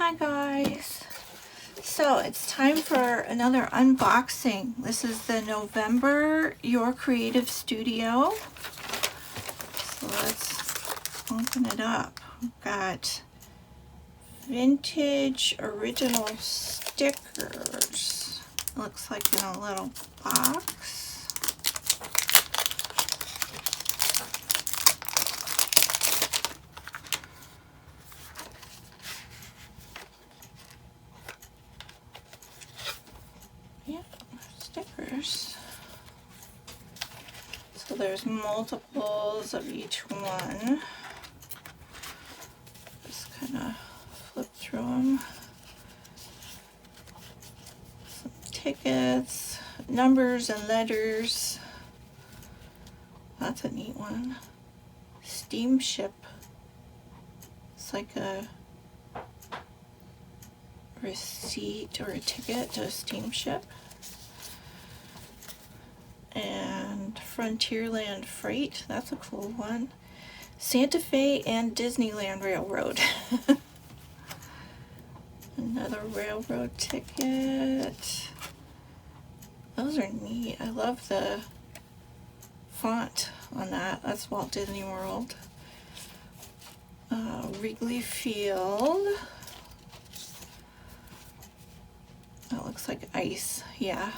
Hi guys. So it's time for another unboxing. This is the November Your Creative Studio. So let's open it up. We've got vintage original stickers. Looks like in a little box. Yep, stickers. So there's multiples of each one. Just kind of flip through them. Some tickets, numbers and letters. That's a neat one. Steamship. It's like a receipt or a ticket to a steamship. And Frontierland Freight, that's a cool one. Santa Fe and Disneyland Railroad. Another railroad ticket. Those are neat. I love the font on that. That's Walt Disney World. Wrigley Field. That looks like ice. Yeah,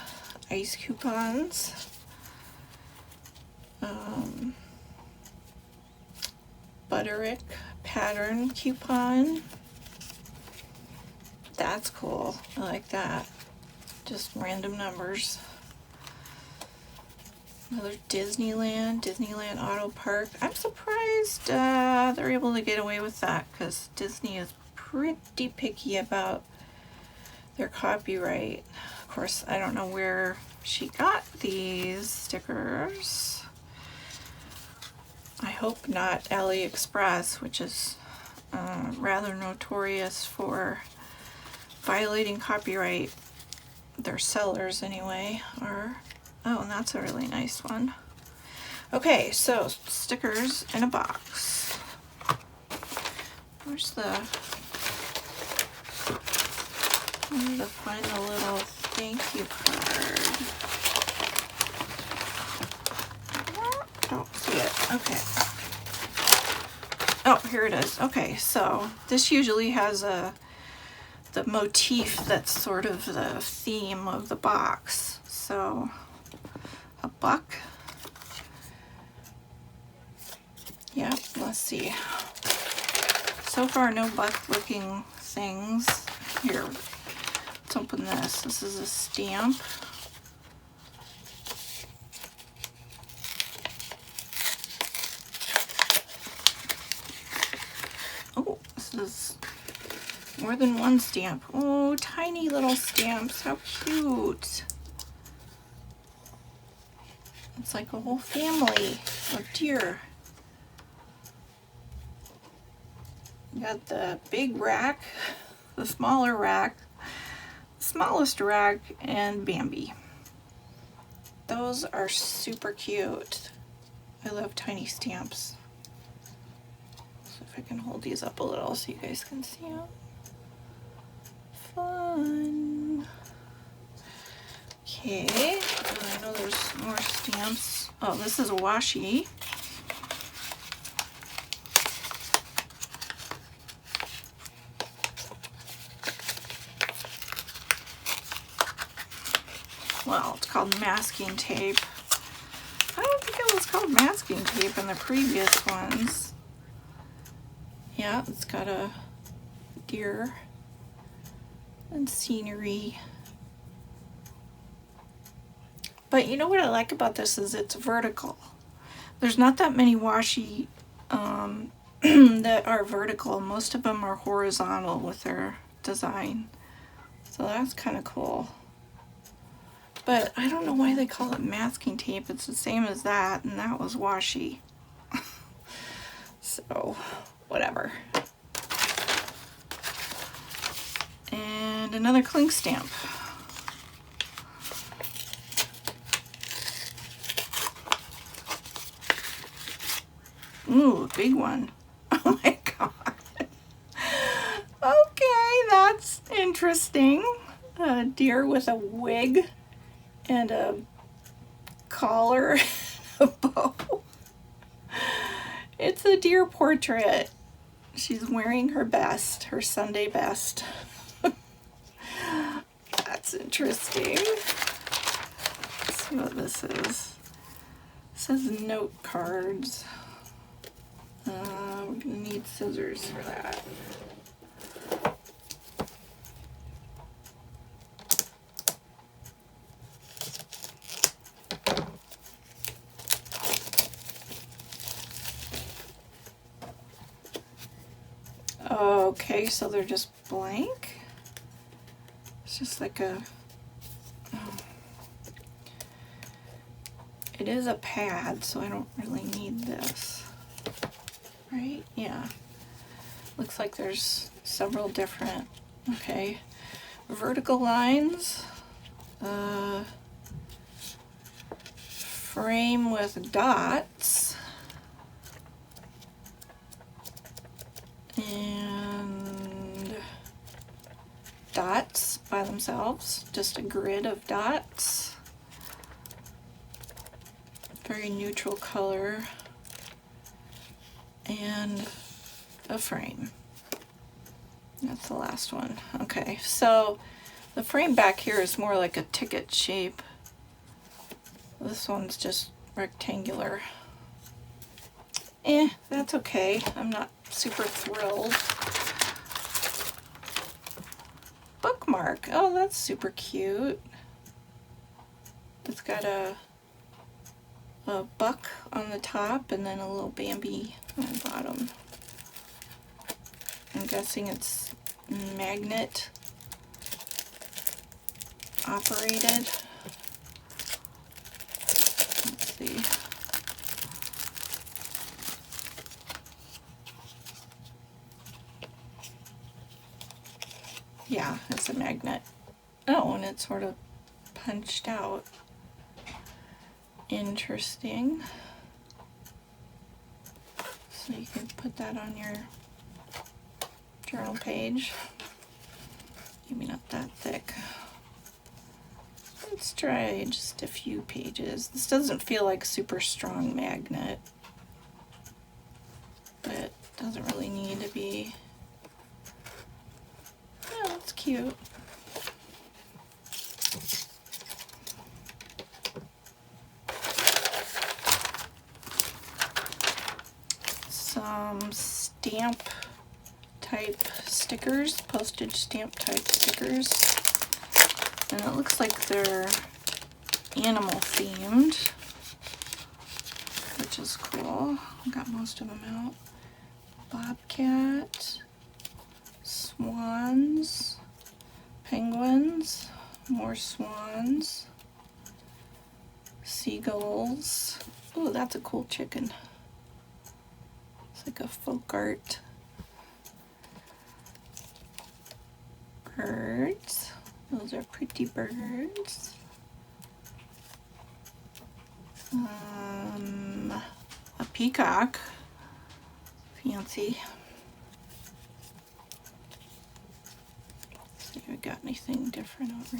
ice coupons. Butterick pattern coupon. That's cool. I like that. Just random numbers. Another Disneyland Auto Park. I'm surprised they're able to get away with that because Disney is pretty picky about their copyright. Of course, I don't know where she got these stickers. I hope not AliExpress, which is rather notorious for violating copyright. Their sellers anyway are. Oh, and that's a really nice one. Okay, so stickers in a box. Where's the... I need to find the little thank you card. Don't see it. Okay. Oh, here it is. Okay, so this usually has the motif that's sort of the theme of the box. So a buck. Yep, let's see. So far, no buck looking things. Here, let's open this. This is a stamp. Oh, this is more than one stamp. Oh, tiny little stamps. How cute. It's like a whole family of deer. You got the big rack, the smaller rack, the smallest rack, and Bambi. Those are super cute. I love tiny stamps. So if I can hold these up a little so you guys can see them. Fun. Okay, I know there's more stamps. Oh, this is a washi. Well, it's called masking tape. I don't think it was called masking tape in the previous ones. Yeah, it's got a deer and scenery. But you know what I like about this is it's vertical. There's not that many washi that are vertical. Most of them are horizontal with their design. So that's kind of cool. But I don't know why they call it masking tape. It's the same as that, and that was washi. So, whatever. And another clink stamp. Ooh, big one. Oh my god. Okay, that interesting. A deer with a wig and a collar, a bow. It's a deer portrait. She's wearing her best, her Sunday best. That's interesting. Let's see what this is. It says note cards. We're gonna need scissors for that. Okay, so they're just blank. It's just like a, it is a pad, so I don't really need this, right? Yeah. Looks like there's several different, okay, vertical lines, frame with dots, and dots by themselves, just a grid of dots, very neutral color, and a frame. That's the last one. Okay, so the frame back here is more like a ticket shape. This one's just rectangular. That's okay. I'm not super thrilled. Bookmark. Oh, that's super cute. It's got a buck on the top and then a little Bambi on the bottom. I'm guessing it's magnet operated. Let's see. Yeah, it's a magnet. Oh, and it's sort of punched out. Interesting. So you can put that on your journal page. Maybe not that thick. Let's try just a few pages. This doesn't feel like super strong magnet, but it doesn't really need to be. Yeah, that's cute. Some stamp type stickers, postage stamp type stickers. And it looks like they're animal themed, which is cool. I got most of them out. Bobcat, swans, penguins, more swans, seagulls. Oh, that's a cool chicken. It's like a folk art. Birds. Those are pretty birds. A peacock. Fancy. Let's see if we got anything different over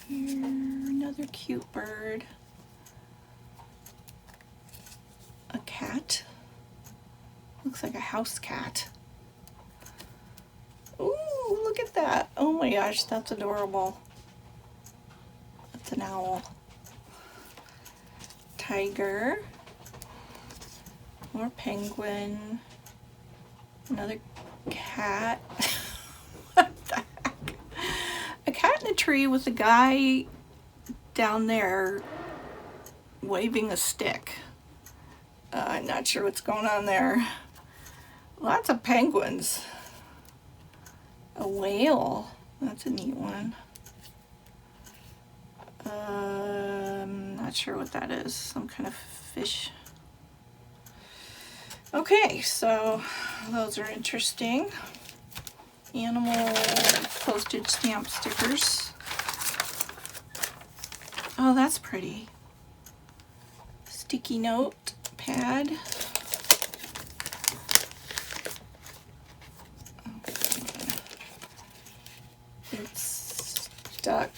here. Another cute bird. A cat. Looks like a house cat. Ooh, look at that. Oh my gosh, that's adorable. That's an owl. Tiger. More penguin. Another cat. What the heck? A cat in a tree with a guy down there waving a stick. I'm not sure what's going on there. Lots of penguins. A whale. That's a neat one. Not sure what that is. Some kind of fish. Okay, so those are interesting. Animal postage stamp stickers. Oh, that's pretty. Sticky note pad. It's stuck.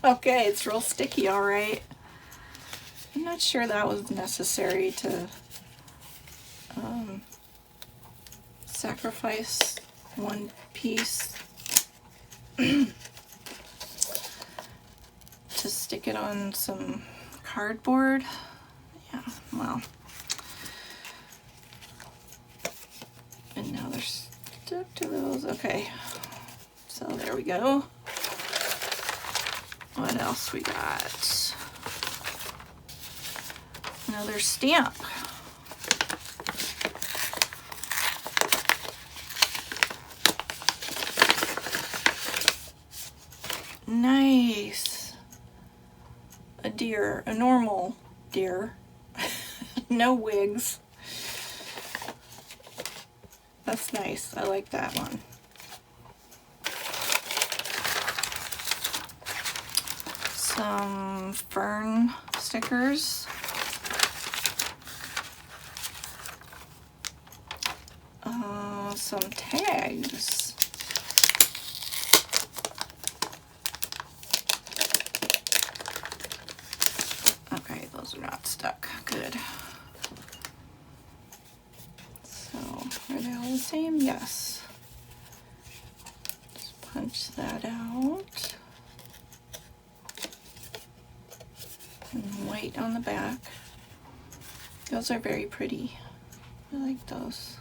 Okay, it's real sticky, all right. I'm not sure that was necessary to sacrifice one piece to stick it on some cardboard. Yeah, well. And now they're stuck to those. Okay, so there we go. What else we got? Another stamp. Nice. A deer, a normal deer. No wigs. That's nice. I like that one. Some fern stickers. Some tags. Okay, those are not stuck. Good. So, are they all the same? Yes. Just punch that out. And white on the back. Those are very pretty. I like those.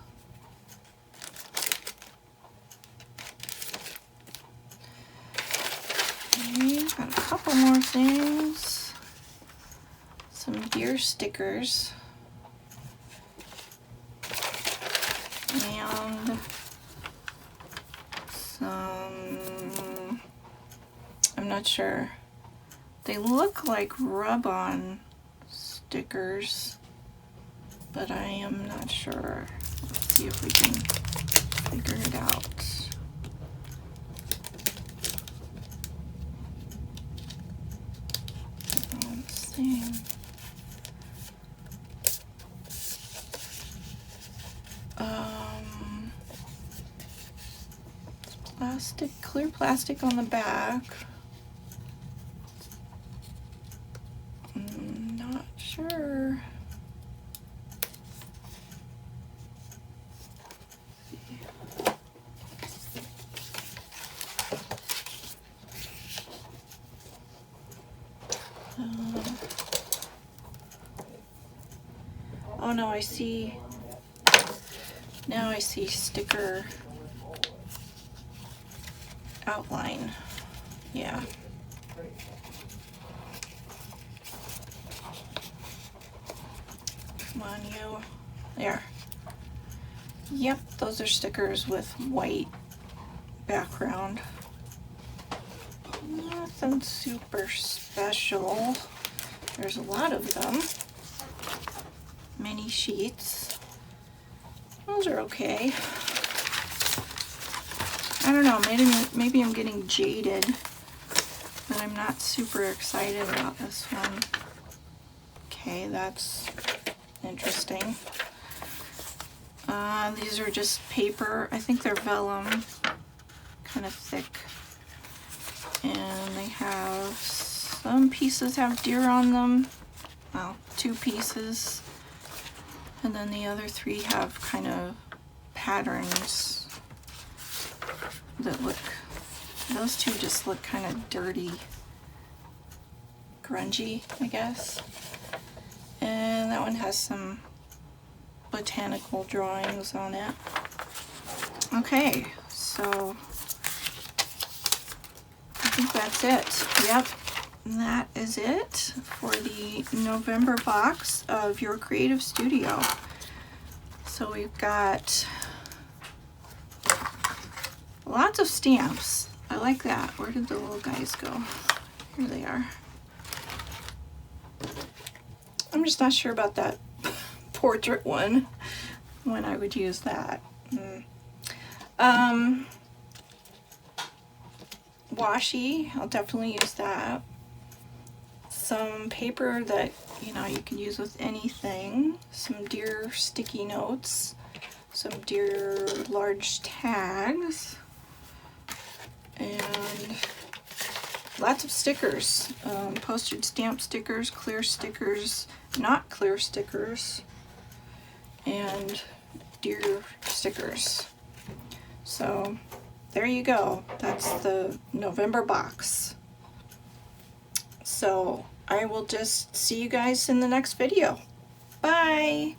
Okay, got a couple more things. Some deer stickers. And some, I'm not sure. They look like rub-on stickers, but I am not sure. Let's see if we can figure it out. Same. Plastic, clear plastic on the back. Not sure. Oh no, I see. Now I see sticker outline. Yeah. Come on, you. There. Yep, those are stickers with white background. Nothing super special. There's a lot of them. Many sheets. Those are okay. I don't know, maybe I'm getting jaded, but I'm not super excited about this one. Okay, that's interesting. These are just paper. I think they're vellum, kind of thick. And they have, some pieces have deer on them. Well, 2 pieces. And then the other 3 have kind of patterns that look, those 2 just look kind of dirty, grungy, I guess. And that one has some botanical drawings on it. Okay, so I think that's it. Yep, that is it for the November box of Your Creative Studio. So we've got lots of stamps. I like that. Where did the little guys go? Here they are. I'm just not sure about that portrait one, when I would use that. Washi, I'll definitely use that. Some paper that, you know, you can use with anything. Some deer sticky notes. Some deer large tags. And and lots of stickers, postage stamp stickers, clear stickers, not clear stickers, and deer stickers. So there you go. That's the November box. So I will just see you guys in the next video. Bye!